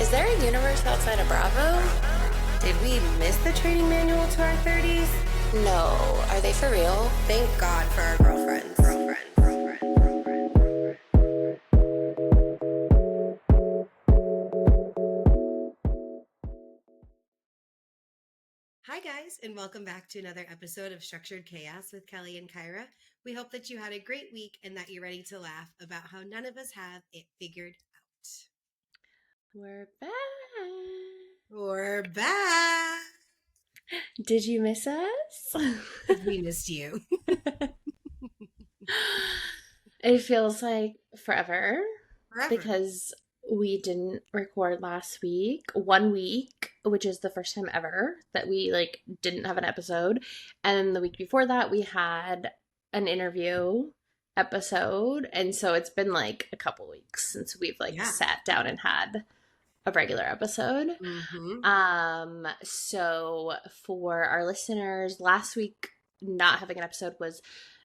Is there a universe outside of Bravo? Did we miss the training manual to our 30s? No. Are they for real? Thank God for our girlfriends. Hi guys, and welcome back to another episode of Structured Chaos with Kelly and Kyra. We hope that you had a great week and that you're ready to laugh about how none of us have it figured out. We're back. We're back. Did you miss us? We missed you. It feels like forever. Forever. Because we didn't record last week. 1 week, which is the first time ever that we didn't have an episode. And then the week before that we had an interview episode. And so it's been like a couple weeks since we've sat down and had a regular episode. Mm-hmm. So for our listeners, last week not having an episode was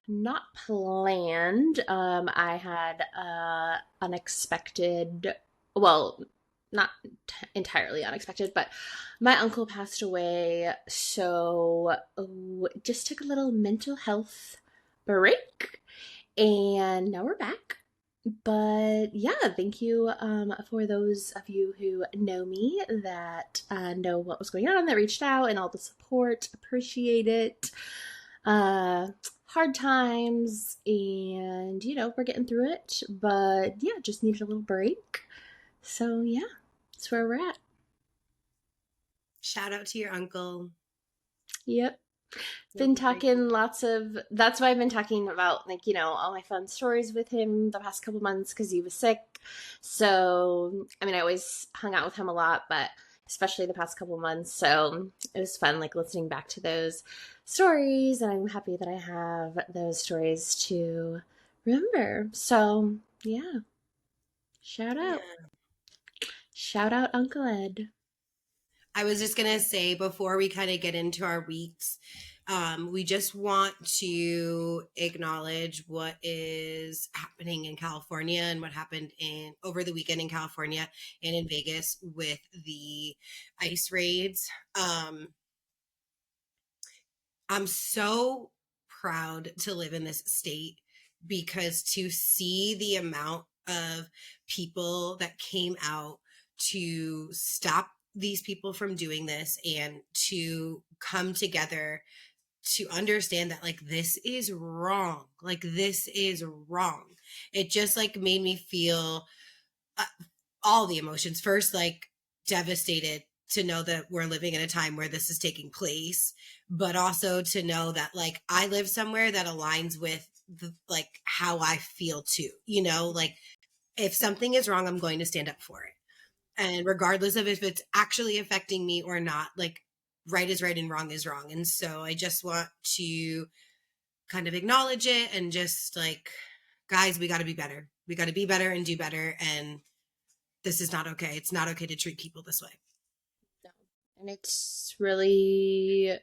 not planned. I had unexpected, well, not entirely unexpected, but my uncle passed away, so just took a little mental health break, and now we're back. But yeah, thank you for those of you who know me, that know what was going on, that reached out, and all the support. Appreciate it. Hard times, and we're getting through it. But yeah, just needed a little break. So yeah, that's where we're at. Shout out to your uncle. Yep. Been talking that's why I've been talking about all my fun stories with him the past couple months, because he was sick. So I mean, I always hung out with him a lot, but especially the past couple months. So it was fun listening back to those stories, and I'm happy that I have those stories to remember. So yeah, shout out. Yeah. Shout out Uncle Ed. I was just going to say, before we kind of get into our weeks, we just want to acknowledge what is happening in California and what happened over the weekend in California and in Vegas with the ICE raids. I'm so proud to live in this state, because to see the amount of people that came out to stop these people from doing this and to come together to understand that this is wrong. This is wrong. It just made me feel all the emotions. First, devastated to know that we're living in a time where this is taking place, but also to know that I live somewhere that aligns with how I feel too. If something is wrong, I'm going to stand up for it. And regardless of if it's actually affecting me or not, right is right and wrong is wrong. And so I just want to kind of acknowledge it and just guys, we got to be better. We got to be better and do better. And this is not okay. It's not okay to treat people this way. No. And it's really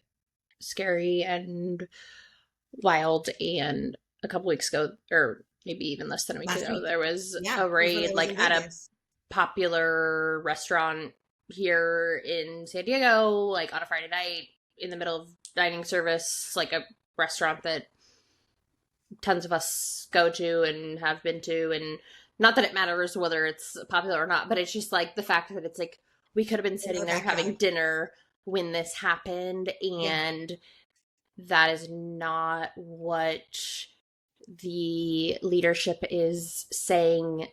scary and wild. And a couple weeks ago, or maybe even less than a week ago, there was a raid at a popular restaurant here in San Diego, on a Friday night in the middle of dining service, a restaurant that tons of us go to and have been to. And not that it matters whether it's popular or not, but it's just the fact that it's we could have been sitting there having dinner when this happened, and that is not what the leadership is saying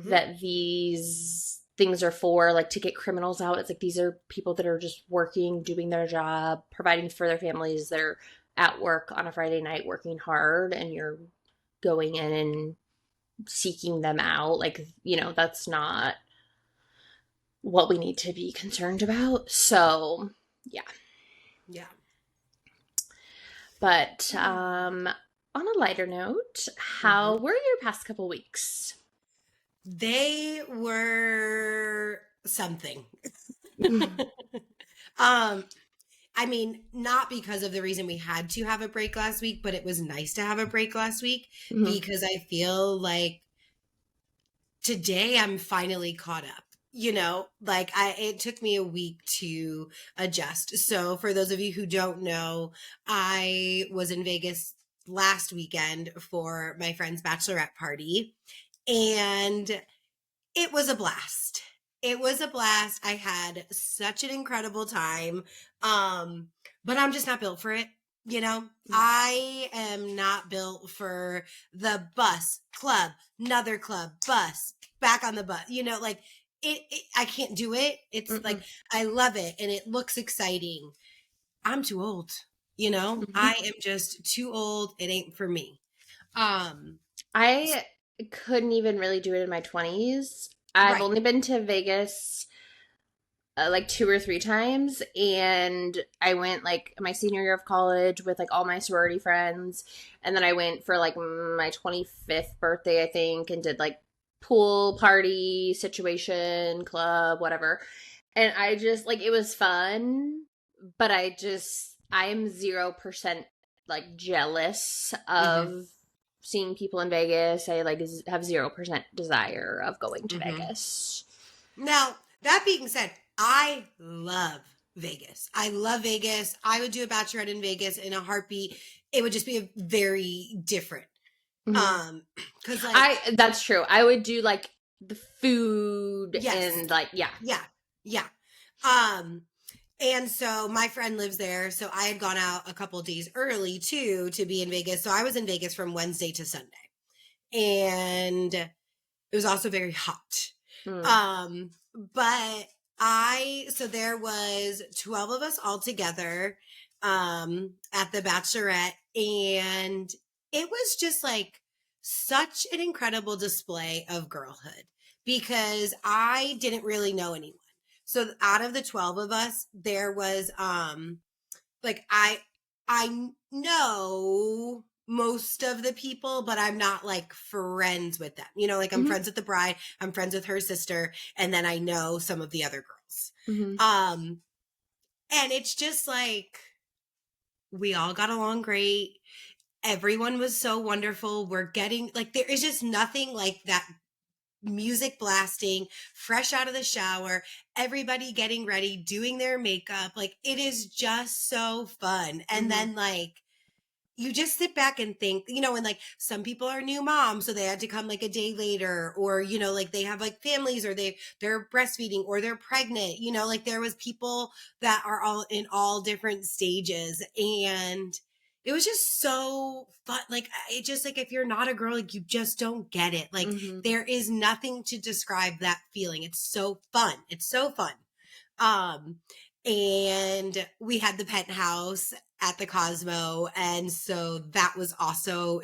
that these things are for, to get criminals out. It's these are people that are just working, doing their job, providing for their families. They're at work on a Friday night working hard, and you're going in and seeking them out. That's not what we need to be concerned about. So yeah. But on a lighter note, how were your past couple weeks? They were something. I mean, not because of the reason we had to have a break last week, but it was nice to have a break last week because I feel today I'm finally caught up. like it took me a week to adjust. So for those of you who don't know, I was in Vegas last weekend for my friend's bachelorette party, and it was a blast. It was a blast. I had such an incredible time. But I'm just not built for it. I am not built for the bus, club, another club, bus, back on the bus, like I can't do it. It's like, I love it and it looks exciting. I'm too old, I am just too old. It ain't for me. I couldn't even really do it in my 20s. I've Right. only been to Vegas like 2 or 3 times, and I went like my senior year of college with like all my sorority friends, and then I went for like my 25th birthday, I think, and did like pool party situation, club, whatever. And I just like, it was fun, but I'm 0% like jealous of seeing people in Vegas. I like have 0% desire of going to Vegas. Now, that being said, I love Vegas. I love Vegas. I would do a bachelorette in Vegas in a heartbeat. It would just be very different. Cause like, that's true. I would do like the food yes, and like, yeah. And so my friend lives there. So I had gone out a couple of days early too, to be in Vegas. So I was in Vegas from Wednesday to Sunday, and it was also very hot. But so there was 12 of us all together, at the bachelorette, and it was just like such an incredible display of girlhood because I didn't really know anyone. So out of the 12 of us, there was, like I know most of the people, but I'm not like friends with them. Like I'm friends with the bride, I'm friends with her sister, and then I know some of the other girls. And it's just like we all got along great. Everyone was so wonderful. We're getting like, there is just nothing like that music blasting, fresh out of the shower, everybody getting ready, doing their makeup. Like it is just so fun. And then like, you just sit back and think, and like some people are new moms, so they had to come like a day later, or, like they have like families, or they're breastfeeding, or they're pregnant, like there was people that are all in all different stages. And it was just so fun. Like it just like, if you're not a girl, like you just don't get it. Like there is nothing to describe that feeling. It's so fun. It's so fun. And we had the penthouse at the Cosmo, and so that was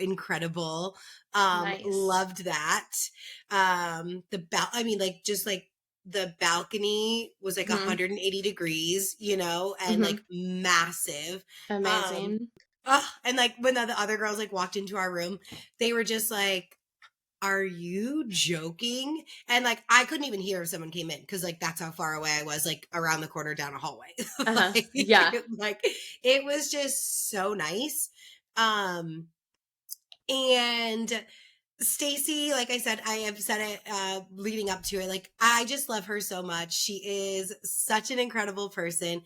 incredible. Nice. Loved that. Just like the balcony was like 180 degrees, and like massive. Amazing. And like when the other girls like walked into our room, they were just like, are you joking? And like I couldn't even hear if someone came in, because like that's how far away I was, like around the corner down a hallway. Yeah. Like it was just so nice. And Stacy, like I said, I have said it leading up to it, like I just love her so much. She is such an incredible person.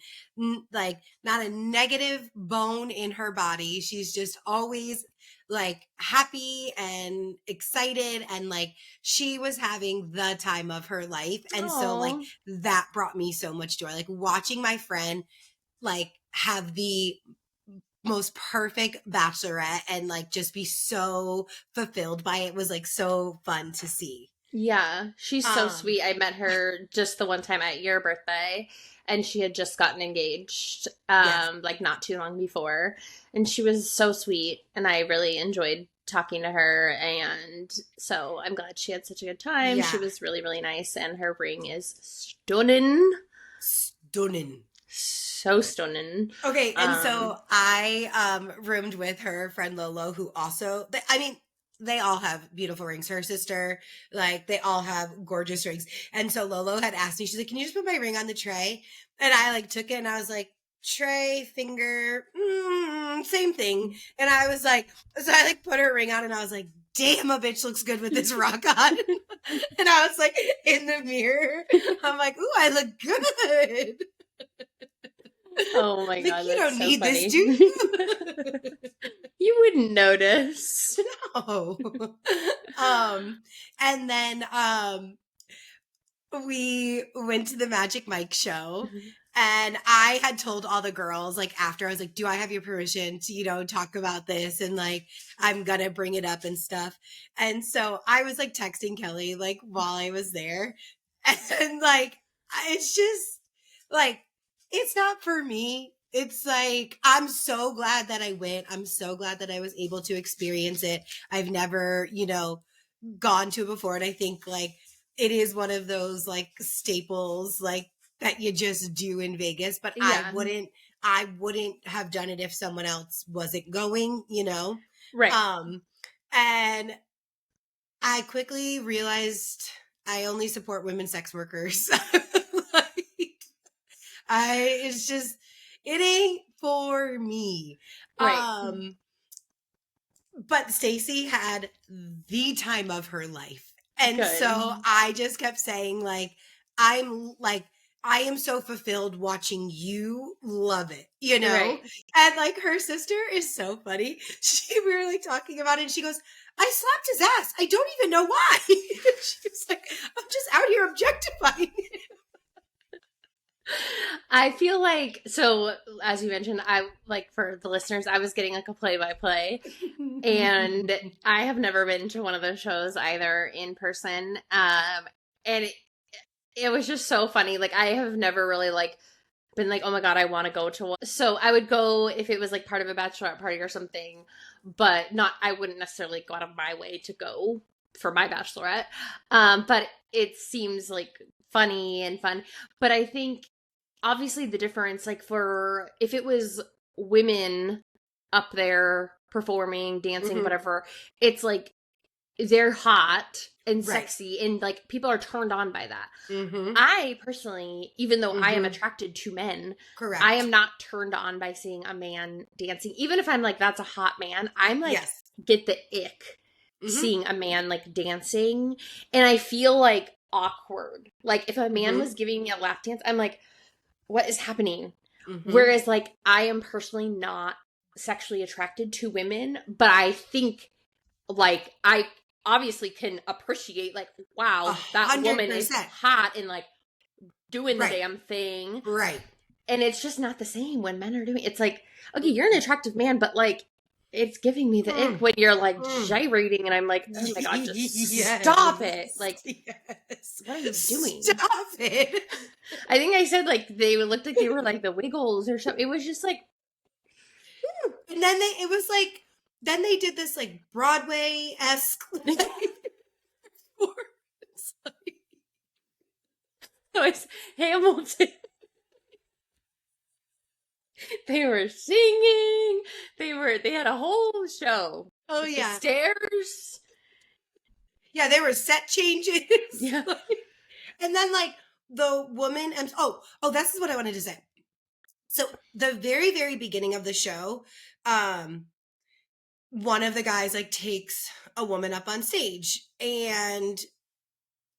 Like not a negative bone in her body. She's just always like happy and excited, and like she was having the time of her life. And so like that brought me so much joy, like watching my friend like have the most perfect bachelorette and like just be so fulfilled by it was like so fun to see. Yeah, she's so sweet. I met her just the one time at your birthday, and she had just gotten engaged, like not too long before. And she was so sweet, and I really enjoyed talking to her. And so I'm glad she had such a good time. Yeah. She was really, really nice, and her ring is stunning. Stunning. So stunning. Okay, and so I roomed with her friend Lolo, who also, they all have beautiful rings. Her sister, like they all have gorgeous rings. And so Lolo had asked me, she's like, can you just put my ring on the tray? And I like took it, and I was like, tray, finger, same thing. And I was like, so I like put her ring on, and I was like, damn, a bitch looks good with this rock on. And I was like, in the mirror, I'm like, ooh, I look good. Oh my God, you don't so need funny. this, do you? You wouldn't notice. No. And then we went to the Magic Mike show. And I had told all the girls, like, after, I was like, do I have your permission to, talk about this? And, like, I'm going to bring it up and stuff. And so I was, like, texting Kelly, like, while I was there. And, like, it's just, like, it's not for me. It's like, I'm so glad that I went. I'm so glad that I was able to experience it. I've never, gone to it before. And I think, like, it is one of those, like, staples, like, that you just do in Vegas, but Yeah. I wouldn't have done it if someone else wasn't going, Right. And I quickly realized I only support women sex workers. It ain't for me. Right. But Stacy had the time of her life. And Good. so I just kept saying, like, I am so fulfilled watching you love it, Right. And, like, her sister is so funny. We were, like, talking about it, and she goes, I slapped his ass. I don't even know why. She was like, I'm just out here objectifying him. I feel like, so as you mentioned, I, like, for the listeners, I was getting, like, a play-by-play, and I have never been to one of those shows either in person, and it was just so funny. Like, I have never really, like, been like, oh my God, I want to go to one. So I would go if it was, like, part of a bachelorette party or something, but I wouldn't necessarily go out of my way to go for my bachelorette. But it seems, like, funny and fun. But I think, obviously, the difference, like, if it was women up there performing, dancing, whatever, it's like, they're hot and sexy, and, like, people are turned on by that. I personally, even though I am attracted to men, correct, I am not turned on by seeing a man dancing. Even if I'm like, that's a hot man, I'm like, get the ick seeing a man, like, dancing, and I feel, like, awkward. Like, if a man was giving me a lap dance, I'm like, what is happening? Whereas, like, I am personally not sexually attracted to women, but I think, like, I obviously can appreciate, like, wow, that 100%. woman is hot and, like, doing the damn thing. Right. And it's just not the same when men are doing it. It's like, okay, you're an attractive man, but, like, it's giving me the ick when you're, like, gyrating, and I'm like, oh my God, just stop it. Like, what are you doing? Stop it. I think I said, like, they looked like they were, like, the Wiggles or something. It was just like, and then then they did this, like, Broadway-esque performance. So it's Hamilton. They were singing. They had a whole show. Oh, With yeah. The stairs. Yeah, there were set changes. Yeah. And then, like, the woman, this is what I wanted to say. So the very, very beginning of the show, one of the guys, like, takes a woman up on stage and,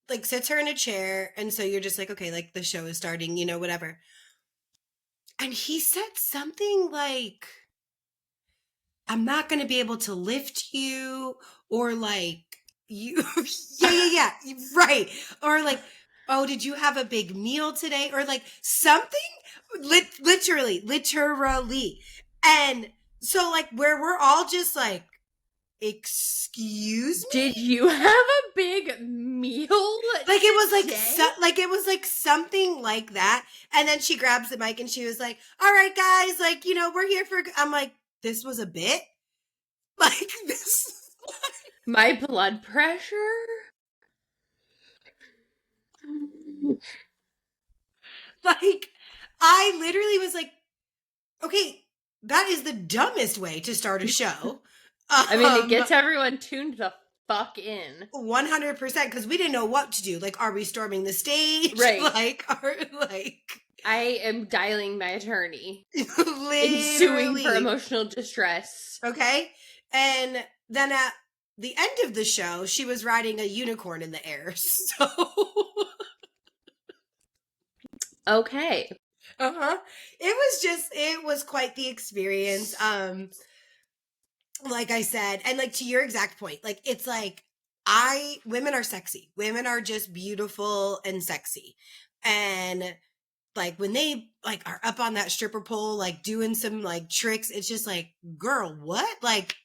like, sits her in a chair. And so you're just like, okay, like, the show is starting, whatever. And he said something like, I'm not going to be able to lift you, or, like, you, yeah, right. Or, like, oh, did you have a big meal today? Or, like, something, literally. And so, like, where we're all just like, excuse me? Did you have a big meal? Like, it was like something like that. And then she grabs the mic and she was like, all right, guys, like, we're here for, I'm like, this was a bit? Like, this. My blood pressure? Like, I literally was like, okay, that is the dumbest way to start a show. I mean, it gets everyone tuned the fuck in. 100%, because we didn't know what to do. Like, are we storming the stage? Right. I am dialing my attorney. Literally. And suing for emotional distress. Okay. And then the end of the show, she was riding a unicorn in the air. So Okay. It was quite the experience. Like I said, and like to your exact point, like it's like women are sexy. Women are just beautiful and sexy. And like when they like are up on that stripper pole, like doing some like tricks, it's just like, girl, what? Like,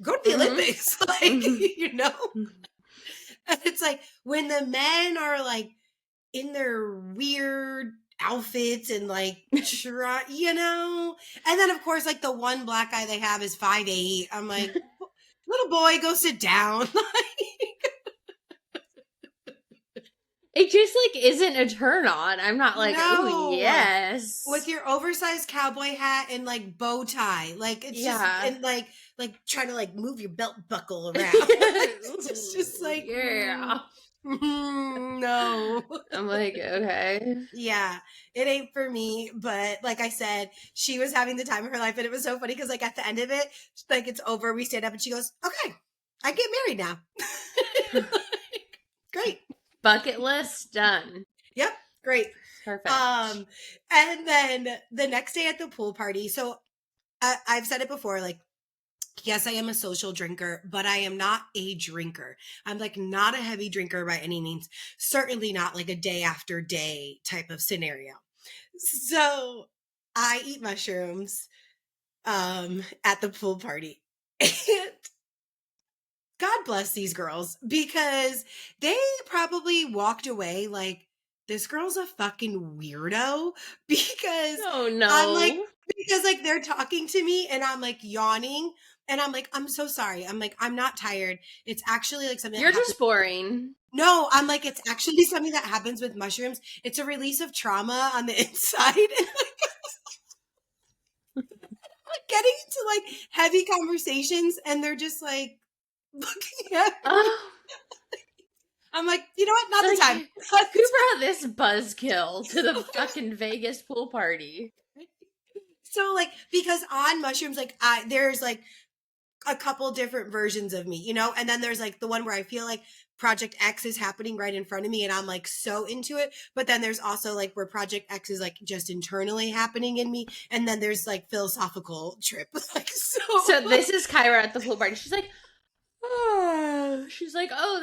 go to the Olympics. Like, you know? And it's like when the men are like in their weird outfits and like you know, and then of course like the one black guy they have is 5'8". I'm like, little boy, go sit down. It just like isn't a turn on. I'm not like, oh No. yes, With your oversized cowboy hat and like bow tie, like it's just and like trying to like move your belt buckle around. It's just like no. I'm like, okay. Yeah, it ain't for me. But like I said, she was having the time of her life, and it was so funny because like at the end of it, like it's over, we stand up, and she goes, "Okay, I get married now." Great. Bucket list done. Yep, great. Perfect. And then the next day at the pool party, so I've said it before, like, yes, I am a social drinker, but I am not a drinker. I'm like not a heavy drinker by any means. Certainly not like a day after day type of scenario. So I eat mushrooms at the pool party. And God bless these girls because they probably walked away like, this girl's a fucking weirdo because oh no. I'm like, because like they're talking to me and I'm like yawning and I'm like, I'm so sorry. I'm like, I'm not tired. It's actually like something you're just boring. No, I'm like, it's actually something that happens with mushrooms. It's a release of trauma on the inside. And like, getting into like heavy conversations and they're just like looking at me. I'm like, you know what? Not the time. Who brought this buzzkill to the fucking Vegas pool party? So like, because on mushrooms, like there's like a couple different versions of me, you know? And then there's like the one where I feel like Project X is happening right in front of me and I'm like so into it. But then there's also like where Project X is like just internally happening in me. And then there's like philosophical trip. Like so this is Kyra at the pool party. She's like, oh,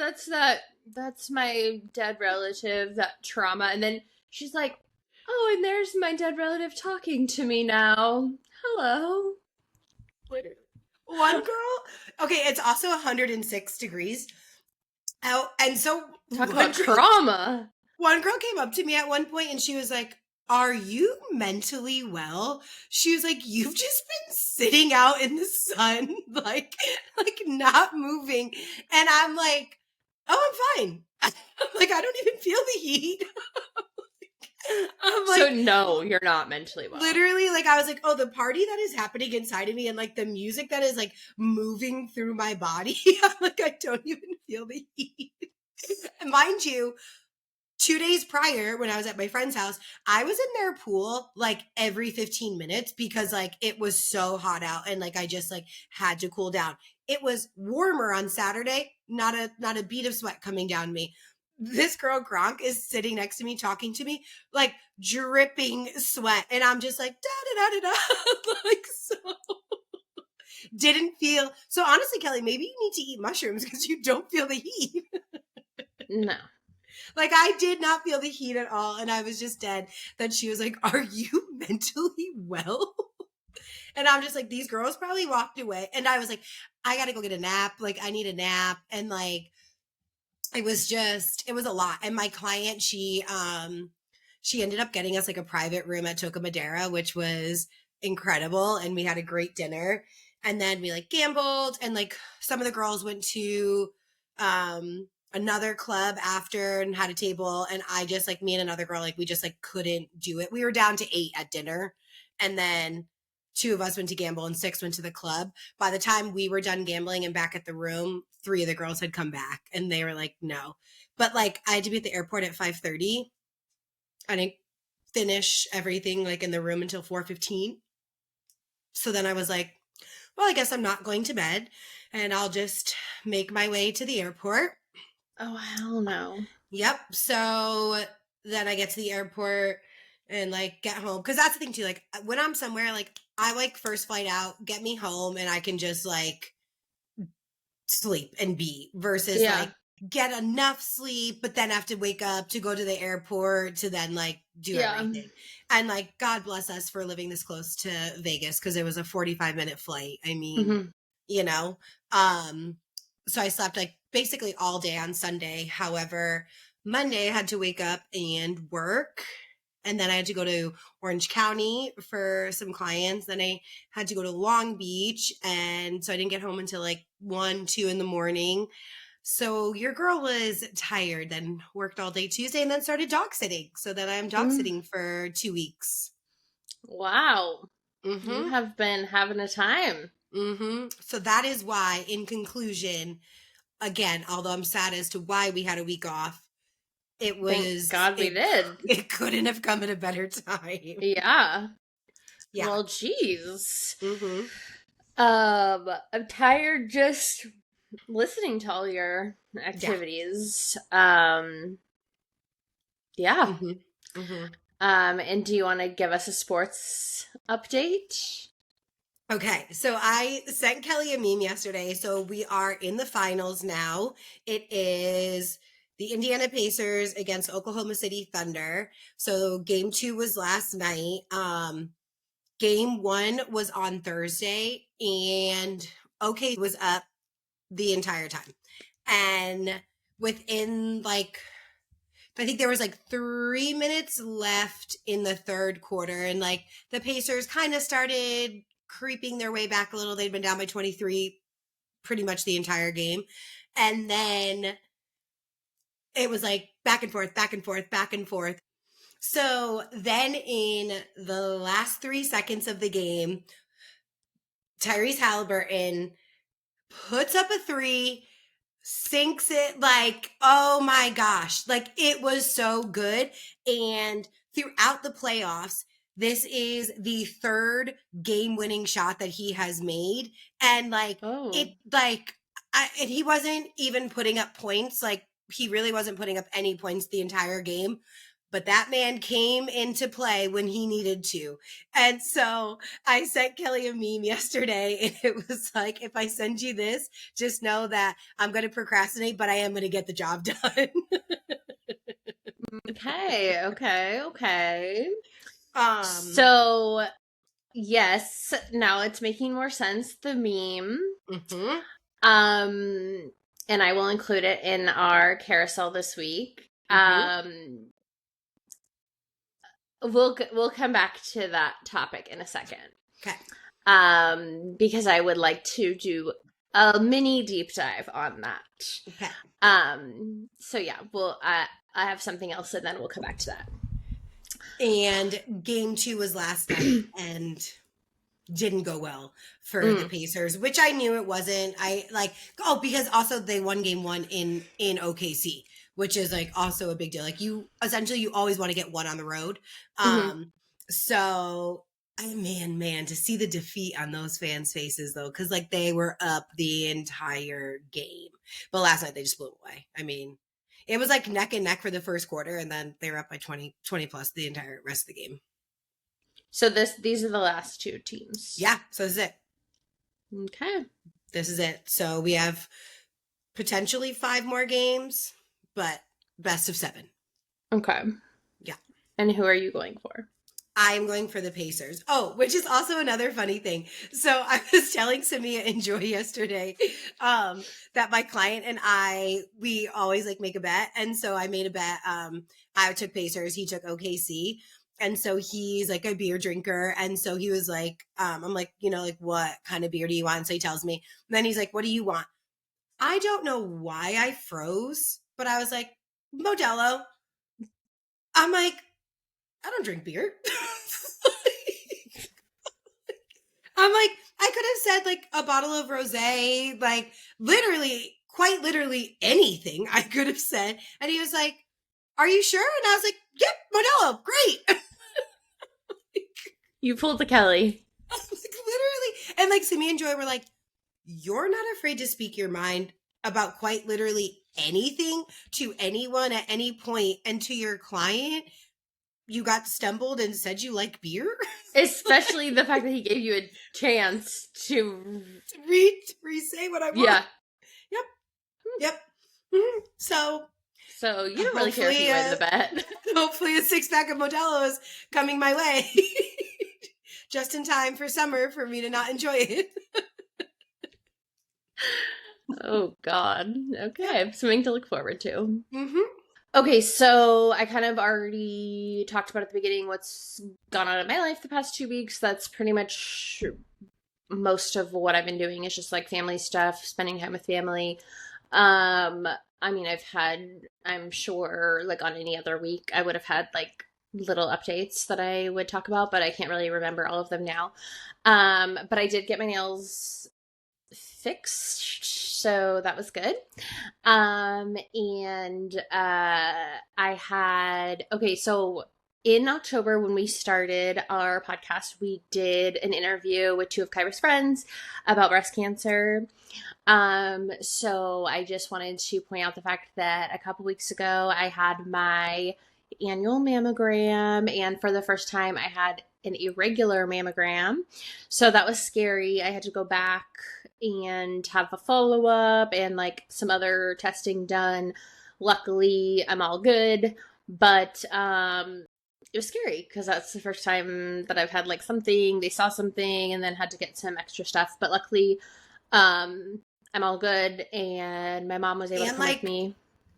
that's my dead relative, that trauma. And then she's like, oh, and there's my dead relative talking to me now. Hello. Literally. One girl, okay, it's also 106 degrees out. And so talk about trauma. One girl came up to me at one point and she was like, are you mentally well? She was like, you've just been sitting out in the sun, like not moving. And I'm like, oh, I'm fine. Like, I don't even feel the heat. I'm like, so no, you're not mentally well. Literally, like, I was like, oh, the party that is happening inside of me and like the music that is like moving through my body. I'm like, I don't even feel the heat. And mind you, 2 days prior, when I was at my friend's house, I was in their pool like every 15 minutes because like it was so hot out and like I just like had to cool down. It was warmer on Saturday, not a bead of sweat coming down me. This girl Gronk is sitting next to me talking to me like dripping sweat and I'm just like da da da da da like so didn't feel. So honestly, Kelly, maybe you need to eat mushrooms because you don't feel the heat. No. Like, I did not feel the heat at all. And I was just dead. Then she was like, are you mentally well? And I'm just like, these girls probably walked away. And I was like, I got to go get a nap. Like, I need a nap. And like, it was a lot. And my client, she ended up getting us like a private room at Toca Madera, which was incredible. And we had a great dinner. And then we like gambled. And like some of the girls went to, another club after and had a table. And I just like me and another girl, like we just like couldn't do it. We were down to 8 at dinner. And then 2 of us went to gamble and 6 went to the club. By the time we were done gambling and back at the room, 3 of the girls had come back and they were like, no. But like I had to be at the airport at 5:30. I didn't finish everything like in the room until 4:15. So then I was like, well, I guess I'm not going to bed and I'll just make my way to the airport. Oh, hell no. Yep. So then I get to the airport and like get home. Cause that's the thing too. Like when I'm somewhere, like I like first flight out, get me home and I can just like sleep and be versus like get enough sleep, but then have to wake up to go to the airport to then like do everything. And like, God bless us for living this close to Vegas. Cause it was a 45-minute flight. I mean, you know, so I slept like basically all day on Sunday. However, Monday I had to wake up and work. And then I had to go to Orange County for some clients. Then I had to go to Long Beach. And so I didn't get home until like 1, 2 in the morning. So your girl was tired, then worked all day Tuesday and then started dog sitting. So then I'm dog sitting for 2 weeks. Wow. You have been having a time. So that is why, in conclusion, again, although I'm sad as to why we had a week off, it was... Thank God we did. It couldn't have come at a better time. Yeah. Well, geez. I'm tired just listening to all your activities. And do you want to give us a sports update? Okay, so I sent Kelly a meme yesterday. So we are in the finals now. It is the Indiana Pacers against Oklahoma City Thunder. So game 2 was last night. Game 1 was on Thursday, and OK was up the entire time. And within like, I think there was like 3 minutes left in the third quarter, and like the Pacers kind of started creeping their way back a little. They'd been down by 23 pretty much the entire game. And then it was like back and forth, back and forth, back and forth. So then in the last 3 seconds of the game, Tyrese Halliburton puts up a 3, sinks it, like, oh my gosh, like it was so good. And throughout the playoffs, this is the 3rd game-winning shot that he has made. And like, it like, and he wasn't even putting up points. Like he really wasn't putting up any points the entire game. But that man came into play when he needed to. And so I sent Kelly a meme yesterday, and it was like, if I send you this, just know that I'm going to procrastinate, but I am going to get the job done. Okay. So, yes, now it's making more sense, the meme. And I will include it in our carousel this week. We'll come back to that topic in a second. Okay. Because I would like to do a mini deep dive on that. Okay. So yeah, I have something else, and then we'll come back to that. And game 2 was last night and didn't go well for the Pacers, which I knew it wasn't. Because also they won game 1 in OKC, which is like also a big deal. Like you always want to get one on the road. So man, to see the defeat on those fans' faces though, because like they were up the entire game. But last night they just blew away. I mean, it was like neck and neck for the first quarter, and then they were up by 20 plus the entire rest of the game. So these are the last 2 teams. Yeah, so this is it. Okay. This is it. So we have potentially 5 more games, but best of 7. Okay. Yeah. And who are you going for? I'm going for the Pacers. Oh, which is also another funny thing. So I was telling Samia and Joy yesterday that my client and we always like make a bet. And so I made a bet. I took Pacers. He took OKC. And so he's like a beer drinker. And so he was like, I'm like, like what kind of beer do you want? And so he tells me. And then he's like, what do you want? I don't know why I froze, but I was like, Modelo. I'm like, I don't drink beer. I'm like, I could have said like a bottle of rosé, like quite literally anything I could have said. And he was like, are you sure? And I was like, yep, Modelo, great. You pulled the Kelly. I was like, literally. And like Simi and Joy were like, you're not afraid to speak your mind about quite literally anything to anyone at any point, and to your client, you got stumbled and said you like beer? Especially the fact that he gave you a chance to re-say what I want. Yeah. Yep. So you don't really care if you win the bet. Hopefully a 6-pack of Modelo is coming my way. Just in time for summer for me to not enjoy it. Oh, God. Okay. Something to look forward to. Mm-hmm. Okay, so I kind of already talked about at the beginning what's gone on in my life the past 2 weeks. That's pretty much most of what I've been doing. Is just like family stuff, spending time with family. I mean, I'm sure, like on any other week, I would have had like little updates that I would talk about, but I can't really remember all of them now. But I did get my nails fixed, so that was good. So in October, when we started our podcast, we did an interview with 2 of Kyra's friends about breast cancer. So I just wanted to point out the fact that a couple weeks ago, I had my annual mammogram, and for the first time, I had an irregular mammogram. So that was scary. I had to go back and have a follow-up and like some other testing done. Luckily, I'm all good, but it was scary because that's the first time that I've had like something, they saw something and then had to get some extra stuff. But luckily, I'm all good, and my mom was able to come with me.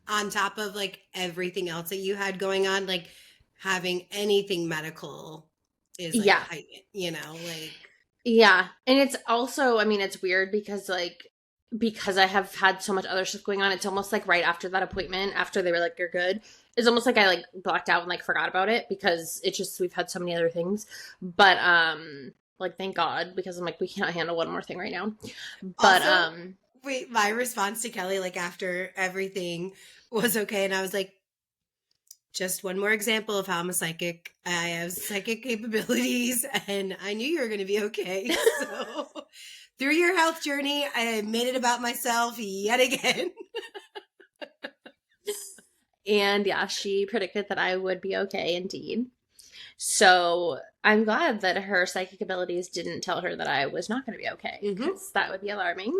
On top of like everything else that you had going on, like having anything medical is like heightened, you know, like. Yeah. And it's also, I mean, it's weird because I have had so much other stuff going on, it's almost like right after that appointment, after they were like, you're good, it's almost like I like blacked out and like forgot about it because it's just, we've had so many other things. But, like, thank God, because I'm like, we can't handle one more thing right now. But, also, wait, my response to Kelly, like after everything was okay, and I was like, just one more example of how I'm a psychic. I have psychic capabilities, and I knew you were going to be okay. So through your health journey, I made it about myself yet again. And yeah, she predicted that I would be okay indeed. So I'm glad that her psychic abilities didn't tell her that I was not going to be okay, because that would be alarming.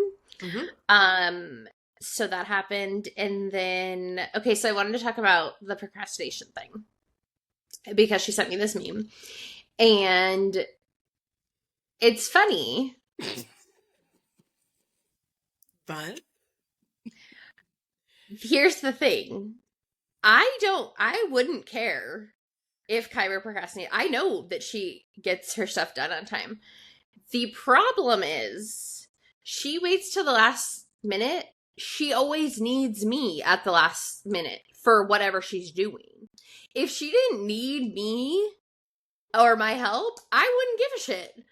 So that happened. And then, okay, so I wanted to talk about the procrastination thing because she sent me this meme. And it's funny. But here's the thing. I wouldn't care if Kyra procrastinated. I know that she gets her stuff done on time. The problem is she waits till the last minute. She always needs me at the last minute for whatever she's doing. If she didn't need me or my help, I wouldn't give a shit.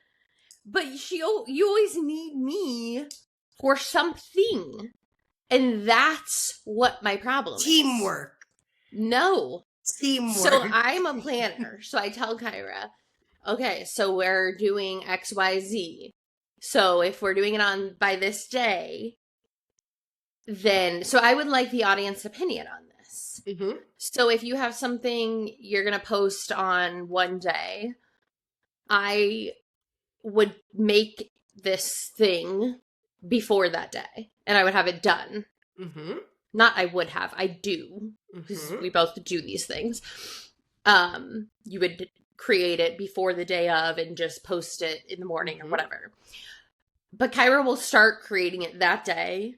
But you always need me for something. And that's what my problem is. Teamwork. No. Teamwork. So I'm a planner. So I tell Kyra, okay, so we're doing XYZ. So if we're doing it by this day, then, so I would like the audience opinion on this. So if you have something you're going to post on one day, I would make this thing before that day, and I would have it done. Not I would have, I do, because we both do these things. You would create it before the day of and just post it in the morning or whatever. But Kyra will start creating it that day,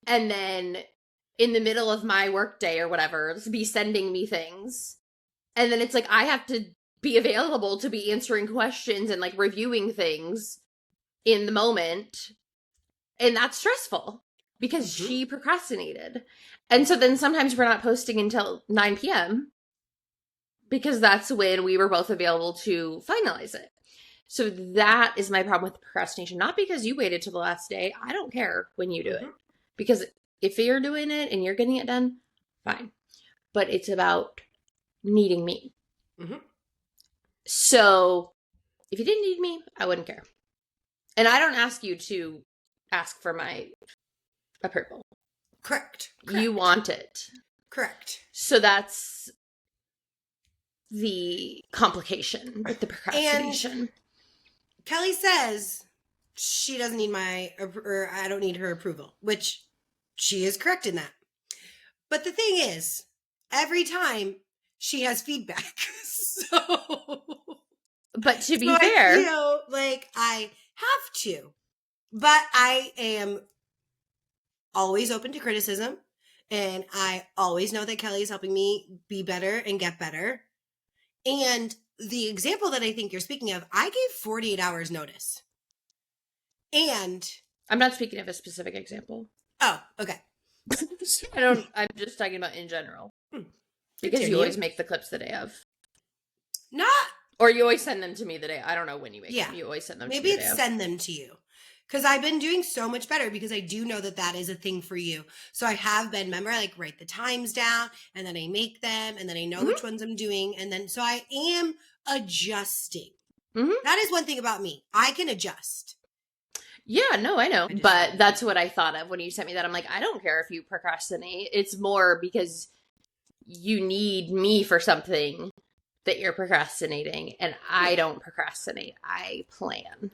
and then in the middle of my work day or whatever, be sending me things. And then it's like, I have to be available to be answering questions and like reviewing things in the moment. And that's stressful because she procrastinated. And so then sometimes we're not posting until 9 p.m. because that's when we were both available to finalize it. So that is my problem with procrastination. Not because you waited till the last day. I don't care when you do it. Because if you're doing it and you're getting it done, fine. But it's about needing me. So if you didn't need me, I wouldn't care. And I don't ask you to ask for my approval. Correct. You want it. Correct. So that's the complication with the procrastination. And Kelly says she doesn't need or I don't need her approval, which she is correct in that. But the thing is, every time she has feedback. But to be fair, I feel like I have to. But I am always open to criticism. And I always know that Kelly is helping me be better and get better. And the example that I think you're speaking of, I gave 48 hours notice. And I'm not speaking of a specific example. Oh, okay. I'm just talking about in general. Because you always make the clips the day of. Not. Or you always send them to me the day. I don't know when you make them. You always send them to me. Maybe it's send them to you. Because I've been doing so much better because I do know that that is a thing for you. So I have been, remember, I like write the times down and then I make them and then I know which ones I'm doing. And then, so I am adjusting. That is one thing about me. I can adjust. Yeah, no, I know. But that's what I thought of when you sent me that. I'm like, I don't care if you procrastinate. It's more because you need me for something that you're procrastinating. And I don't procrastinate. I plan.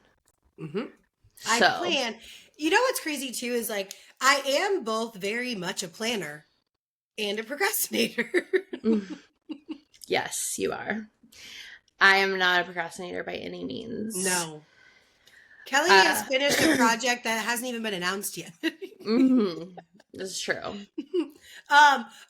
I plan. You know what's crazy too is like I am both very much a planner and a procrastinator. Yes, you are. I am not a procrastinator by any means. No. Kelly has finished a project that hasn't even been announced yet. This is true.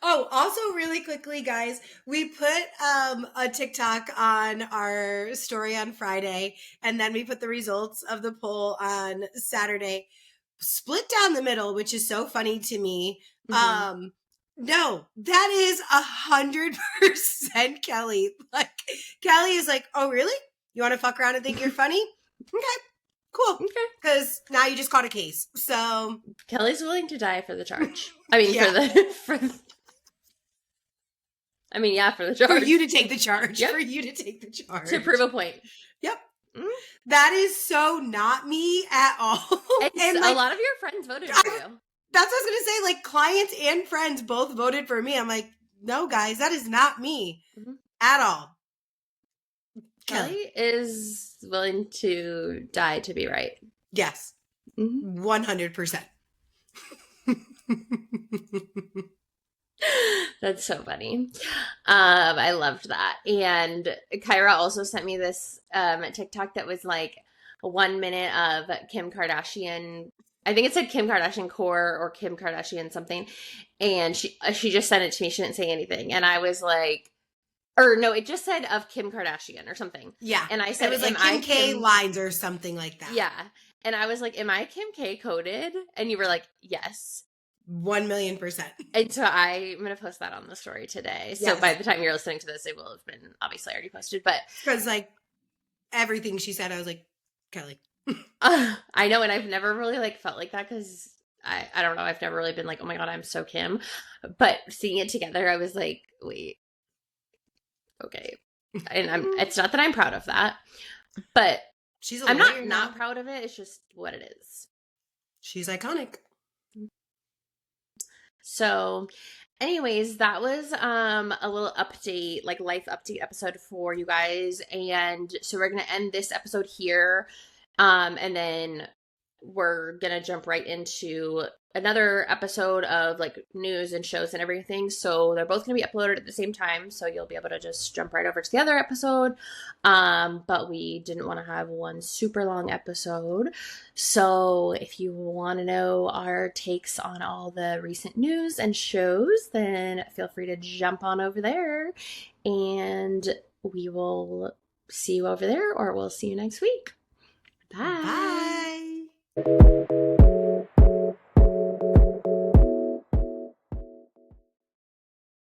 Also really quickly, guys, we put a TikTok on our story on Friday, and then we put the results of the poll on Saturday, split down the middle, which is so funny to me. No, that is 100% Kelly. Like, Kelly is like, oh, really? You want to fuck around and think you're funny? Okay. Cool. Okay. Because now you just caught a case. So Kelly's willing to die for the charge. I mean, for the charge. For you to take the charge. Yep. For you to take the charge. To prove a point. Yep. That is so not me at all. And like, a lot of your friends voted for you. That's what I was going to say. Like, clients and friends both voted for me. I'm like, no, guys, that is not me at all. Kelly is willing to die to be right. Yes. 100%. That's so funny. I loved that. And Kyra also sent me this TikTok that was like 1 minute of Kim Kardashian. I think it said Kim Kardashian core or Kim Kardashian something. And she just sent it to me. She didn't say anything. And I was like, or no, it just said of Kim Kardashian or something. Yeah. And I said, it was like Kim K lines or something like that. Yeah. And I was like, am I Kim K coded? And you were like, yes. 1,000,000%. And so I'm going to post that on the story today. So by the time you're listening to this, it will have been obviously already posted. But because like everything she said, I was like, Kelly. I know. And I've never really like felt like that because I don't know. I've never really been like, oh my God, I'm so Kim. But seeing it together, I was like, wait. Okay. And it's not that I'm proud of that, but I'm not proud of it. It's just what it is. She's iconic. So anyways, that was a little update, like life update episode for you guys. And so we're going to end this episode here. And then we're going to jump right into another episode of like news and shows and everything. So they're both going to be uploaded at the same time. So you'll be able to just jump right over to the other episode. But we didn't want to have one super long episode. So if you want to know our takes on all the recent news and shows, then feel free to jump on over there and we will see you over there, or we'll see you next week. Bye. Bye.